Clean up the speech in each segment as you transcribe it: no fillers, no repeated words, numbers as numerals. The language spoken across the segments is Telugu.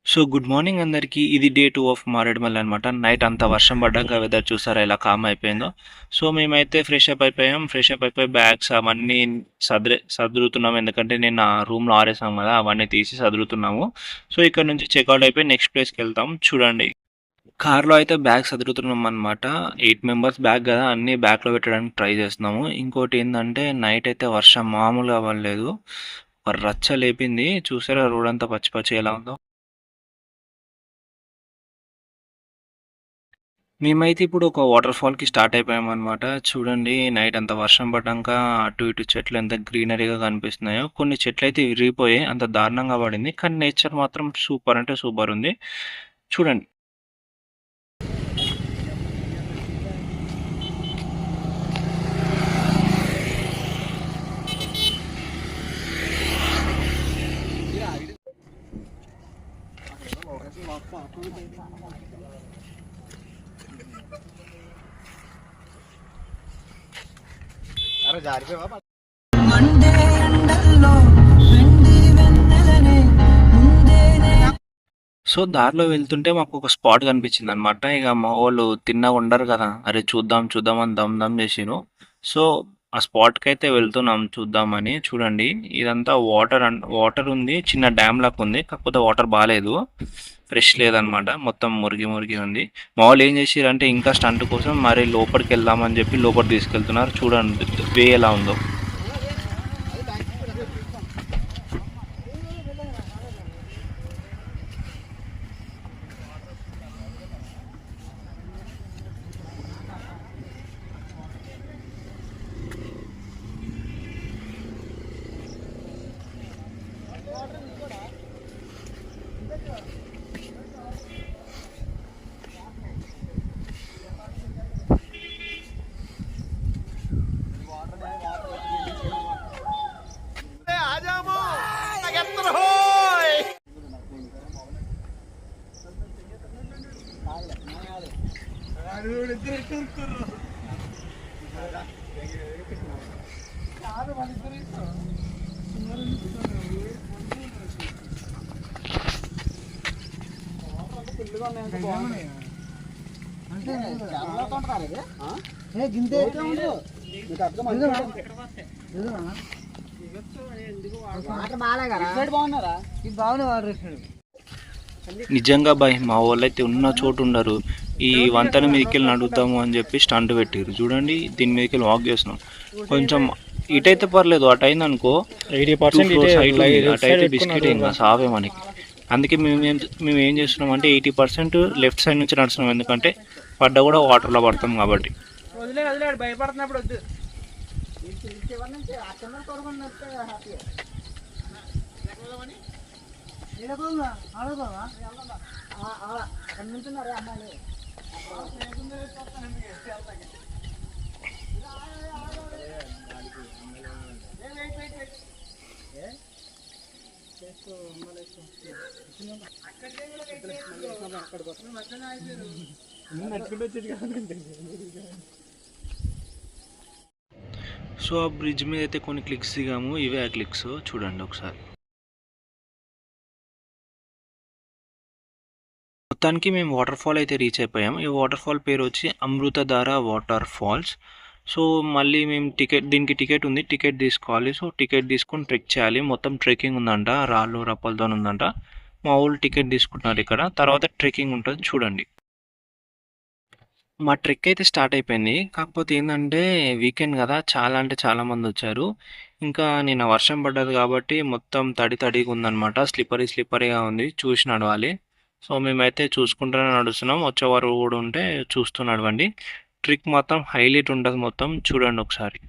సో, గుడ్ మార్నింగ్ అందరికీ. ఇది డే 2 ఆఫ్ మారేడుమల్లి అనమాట. నైట్ అంతా వర్షం పడ్డాక వెదర్ చూసారా ఎలా కామ్ అయిపోయిందో. సో, మేమైతే ఫ్రెష్ అప్ అయిపోయాం. ఫ్రెష్ అప్ అయిపోయి బ్యాగ్స్ అవన్నీ సదురుతున్నాం. ఎందుకంటే నిన్న రూమ్‌లో ఆరేసాం కదా! అవన్నీ తీసి సదురుతున్నాము. సో, ఇక్కడ నుంచి చెకౌట్ అయిపోయి నెక్స్ట్ ప్లేస్‌కెళ్తాం. చూడండి. కార్‌లో అయితే బ్యాగ్ సదురుతున్నామనమాట. 8 మెంబర్స్ బ్యాగ్ కదా! అన్నీ బ్యాగ్‌లో పెట్టడానికి ట్రై చేస్తున్నాము. ఇంకోటేందంటే నైట్ అయితే వర్షం మామూలుగా పడలేదు. రచ్చ లేపింది. చూసారా రోడంతా పచ్చి పచ్చిగా ఎలా ఉందో. మేమైతే ఇప్పుడు ఒక వాటర్ ఫాల్‌కి స్టార్ట్ అయిపోయామనమాట. చూడండి నైట్ అంత వర్షం పడ్డాక అటు ఇటు చెట్లు ఎంత గ్రీనరీగా కనిపిస్తున్నాయో. కొన్ని చెట్లయితే విరిగిపోయాయి. అంత దారుణంగా పడింది. కానీ నేచర్ మాత్రం సూపర్ అంటే సూపర్ ఉంది. చూడండి. మండే ఎండల్లో వెండి వెన్నెలనే ముందేనే. సో, దారిలో వెళ్తుంటే మాకు ఒక స్పాట్ కనిపించిందనమాట. ఇక మా వోళ్ళు తిన్నగా ఉండరు కదా! అరే చూద్దాం చూద్దాం అని దమ్ దమ్ చేసిర్రు. సో, ఆ స్పాట్‌కైతే వెళ్తున్నాం చూద్దామని. చూడండి ఇదంతా వాటర్ ఉంది. చిన్న డ్యామ్ లాగా ఉంది. కాకపోతే వాటర్ బాలేదు. ఫ్రెష్ లేదనమాట. మొత్తం మురిగి మురిగి ఉంది. మా వోళ్ళు ఏం చేసిర్రంటే ఇంకా స్టంట్ కోసం మరి లోపలికెళ్దామని చెప్పి లోపలికి తీసుకెళ్తున్నారు. చూడండి వే ఎలా ఉందో. నిజంగా బాయ్ మా వాళ్ళైతే ఉన్న చోటు ఉండరు. ఈ వంతెన మీదకెళ్ళి నడుద్దాము అని చెప్పి స్టంట్ పెట్టిర్రు. చూడండి దీని మీదకెళ్ళి వాక్ చేస్తున్నాం. కొంచెం ఇటైతే పర్లేదు, అటు అయింది అనుకో 80% అటైతే బిస్కెట్ ఇంకా సావే మనకి. అందుకే మేము ఏం చేస్తున్నాం అంటే 80% లెఫ్ట్ సైడ్ నుంచి నడుస్తున్నాం. ఎందుకంటే పడ్డ కూడా వాటర్లో పడతాం కాబట్టి. భయపడుతున్నప్పుడు వద్దు. సో ఆ బ్రిడ్జ్ మీద అయితే కొన్ని క్లిక్స్ దిగాము. ఇవే ఆ క్లిక్స్ చూడండి ఒకసారి. మొత్తానికి మేము వాటర్ ఫాల్ అయితే రీచ్ అయిపోయాం. ఈ వాటర్ ఫాల్ పేరు వచ్చి అమృతధార వాటర్ ఫాల్స్. సో మళ్ళీ మేము దీనికి టికెట్ ఉంది. టికెట్ తీసుకోవాలి. సో టికెట్ తీసుకొని ట్రెక్ చేయాలి. మొత్తం ట్రెక్కింగ్ ఉందంట. రాళ్ళు రప్పలతో ఉందంట. మా వాళ్ళు టికెట్ తీసుకుంటున్నారు ఇక్కడ. తర్వాత ట్రెక్కింగ్ ఉంటుంది చూడండి. మా ట్రెక్ అయితే స్టార్ట్ అయిపోయింది. కాకపోతే ఏందంటే వీకెండ్ కదా! చాలా అంటే చాలా మందొచ్చారు. ఇంకా నిన్న వర్షం పడ్డది కాబట్టి మొత్తం తడి తడిగా ఉందనమాట. స్లిప్పరీగా ఉంది. చూసి నడవాలి. సో మేమైతే చూసుకుంటూనే నడుస్తున్నాం. వచ్చేవారు కూడా ఉంటే చూస్తూ నడవండి. ట్రిక్ మాత్రం హైలైట్ ఉంటది మొత్తం. చూడండి ఒకసారి.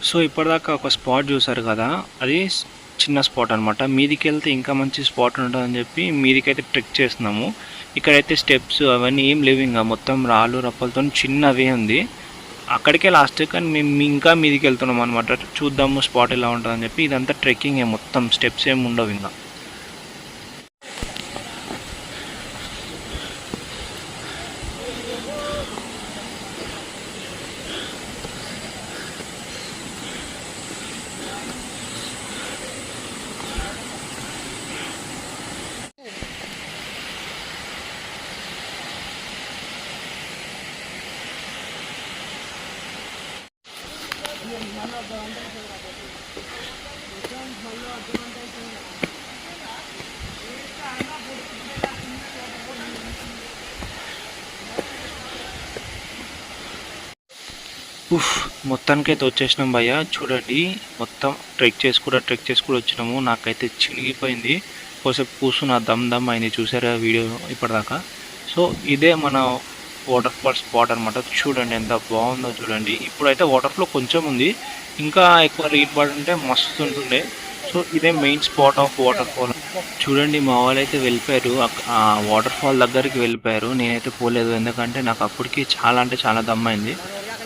సో ఇప్పటిదాకా ఒక స్పాట్ చూసారు కదా, అది చిన్న స్పాట్ అనమాట. మీదికి వెళ్తే ఇంకా మంచి స్పాట్ ఉంటుందని చెప్పి మీదికైతే ట్రెక్ చేస్తున్నాము. ఇక్కడైతే స్టెప్స్ అవన్నీ ఏం లేవు, ఇంకా మొత్తం రాళ్ళు రప్పలతో చిన్నవే ఉంది. అక్కడికే లాస్ట్, కానీ మేము ఇంకా మీదికి వెళ్తున్నాం అనమాట. చూద్దాము స్పాట్ ఎలా ఉంటుందని చెప్పి. ఇదంతా ట్రెక్కింగ్, మొత్తం స్టెప్స్ ఏమి ఉండవు ఇంకా. మొత్తానికైతే వచ్చేసినాం భయ్య. చూడండి మొత్తం ట్రెక్ చేసి కూడా వచ్చినాము. నాకైతే చినిగిపోయింది, కోసేపు కూర్చున్న దమ్ అయింది. చూసారా వీడియో ఇప్పటిదాకా. సో ఇదే మన వాటర్ ఫాల్ స్పాట్ అనమాట. చూడండి ఎంత బాగుందో చూడండి. ఇప్పుడైతే వాటర్ ఫ్లో కొంచెం ఉంది, ఇంకా ఎక్కువ రీడ్ పడుంటే మస్తు ఉంటుండే. సో ఇదే main spot of water fall. చూడండి మా వాళ్ళు అయితే వెళ్ళిపోయారు, ఆ వాటర్ ఫాల్ దగ్గరికి వెళ్ళిపోయారు. నేనైతే పోలేదు, ఎందుకంటే నాకు అప్పటికి చాలా అంటే చాలా దమ్మైంది.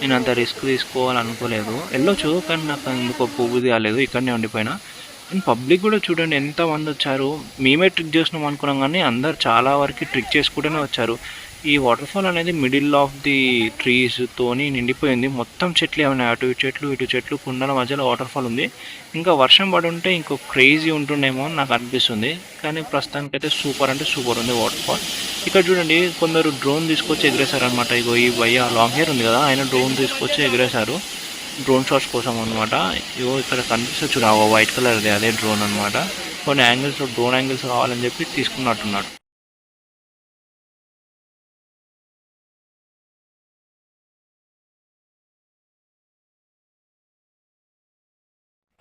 నేను అంత రిస్క్ తీసుకోవాలనుకోలేదు. వెళ్ళొచ్చు, కానీ నాకు ఎందుకో పువ్వుది కాలేదు, ఇక్కడనే ఉండిపోయినా. అండ్ పబ్లిక్ కూడా చూడండి ఎంతమంది వచ్చారు. మేమే ట్రిక్ చేసినాం అనుకున్నాం, కానీ అందరు చాలా వరకు ట్రిక్ చేసుకుంటూనే వచ్చారు. ఈ వాటర్ ఫాల్ అనేది మిడిల్ ఆఫ్ ది ట్రీస్తోని నిండిపోయింది. మొత్తం చెట్లు ఏమైనా, అటు ఇటు చెట్లు కుండల మధ్యలో వాటర్ ఫాల్ ఉంది. ఇంకా వర్షం పడి ఉంటే ఇంకో క్రేజీ ఉంటుండేమో అని నాకు అనిపిస్తుంది. కానీ ప్రస్తుతానికైతే సూపర్ అంటే సూపర్ ఉంది వాటర్ ఫాల్. ఇక్కడ చూడండి కొందరు డ్రోన్ తీసుకొచ్చి ఎగిరేశారనమాట. ఇగో ఈ భయ్య లాంగ్ హెయిర్ ఉంది కదా, ఆయన డ్రోన్ తీసుకొచ్చి ఎగిరేశారు డ్రోన్ షాట్స్ కోసం అనమాట. ఇగో ఇక్కడ కనిపిస్తుంది చూడ, వైట్ కలర్ది అదే డ్రోన్ అనమాట. కొన్ని యాంగిల్స్, డ్రోన్ యాంగిల్స్ కావాలని చెప్పి తీసుకున్నట్టున్నాడు.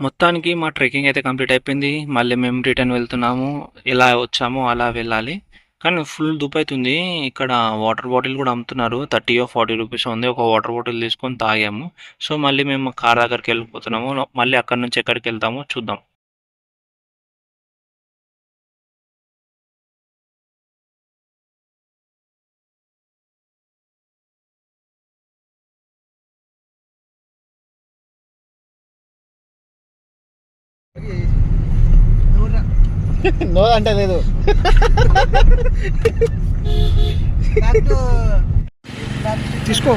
మొత్తానికి మా ట్రెక్కింగ్ అయితే కంప్లీట్ అయిపోయింది. మళ్ళీ మేము రిటర్న్ వెళ్తున్నాము. ఎలా వచ్చామో అలా వెళ్ళాలి, కానీ ఫుల్ దుప్పైతుంది. ఇక్కడ వాటర్ బాటిల్ కూడా అమ్ముతున్నారు, 30 or 40 రూపీస్ ఉంది. ఒక వాటర్ బాటిల్ తీసుకొని తాగాము. సో మళ్ళీ మేము కార్ దగ్గరికి వెళ్ళిపోతున్నాము. మళ్ళీ అక్కడ నుంచి ఎక్కడికి వెళ్తామో చూద్దాం. నో అంటే లేదు. తీసుకో.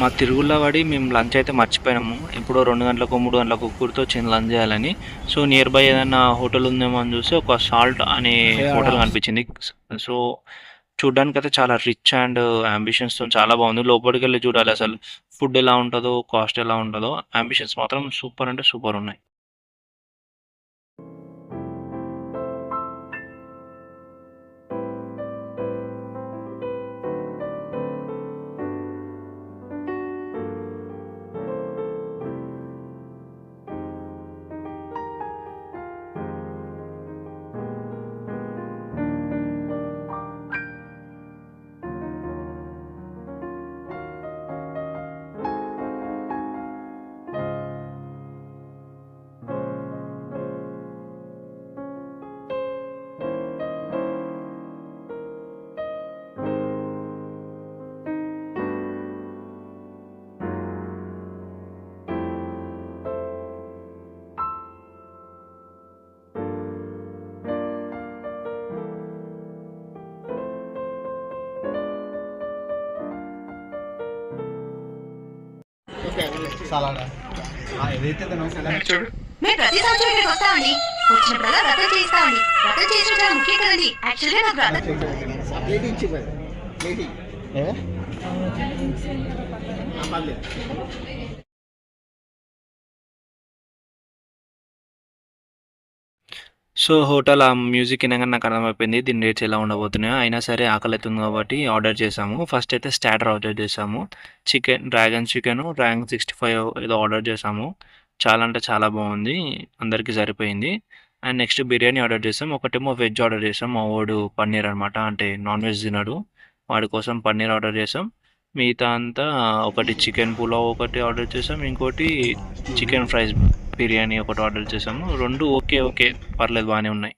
మా తిరుగుల్లో పడి మేము లంచ్ అయితే మర్చిపోయినాము. ఇప్పుడు 2 గంటలకు 3 గంటలకు కూర్తో వచ్చింది లంచ్ చేయాలని. సో నియర్ బై ఏదైనా హోటల్ ఉందేమో అని చూస్తే ఒక సాల్ట్ అనే హోటల్ కనిపించింది. సో చూడ్డానికి అయితే చాలా రిచ్ అండ్ అంబిషన్స్తో చాలా బాగుంది. లోపలికి వెళ్ళి చూడాలి అసలు ఫుడ్ ఎలా ఉంటుందో, కాస్ట్ ఎలా ఉంటుందో. అంబిషన్స్ మాత్రం సూపర్ అంటే సూపర్ ఉన్నాయి. మేము ప్రతి సంవత్సరం ఇక్కడికి వస్తామండి. వచ్చినప్పుడల్లా వ్రతం చేస్తామండి. వ్రతం చేసిన చాలా ముఖ్యం కదండి. యాక్చువల్గా నాకు సో హోటల్ ఆ మ్యూజిక్ వినగానే నాకు అర్థమైపోయింది దీని రేట్స్ ఎలా ఉండబోతున్నాయో. అయినా సరే ఆకలైతుంది కాబట్టి ఆర్డర్ చేసాము. ఫస్ట్ అయితే స్టార్టర్ ఆర్డర్ చేసాము. డ్రాగన్ చికెను, డ్రాగన్ 65 ఏదో ఆర్డర్ చేసాము. చాలా అంటే చాలా బాగుంది. అందరికీ సరిపోయింది. అండ్ నెక్స్ట్ బిర్యానీ ఆర్డర్ చేసాం. ఒకటేమో వెజ్ ఆర్డర్ చేసాం. మా వాడు పన్నీర్ అనమాట, అంటే నాన్ వెజ్ తినడు. వాడి కోసం పన్నీర్ ఆర్డర్ చేసాం. మిగతా అంతా ఒకటి చికెన్ పులావ్ ఒకటి ఆర్డర్ చేసాం. ఇంకోటి చికెన్ ఫ్రైస్ బిర్యానీ ఒకటి ఆర్డర్ చేసాము. 2 ఓకే. ఓకే. పర్లేదు బానే ఉన్నాయి.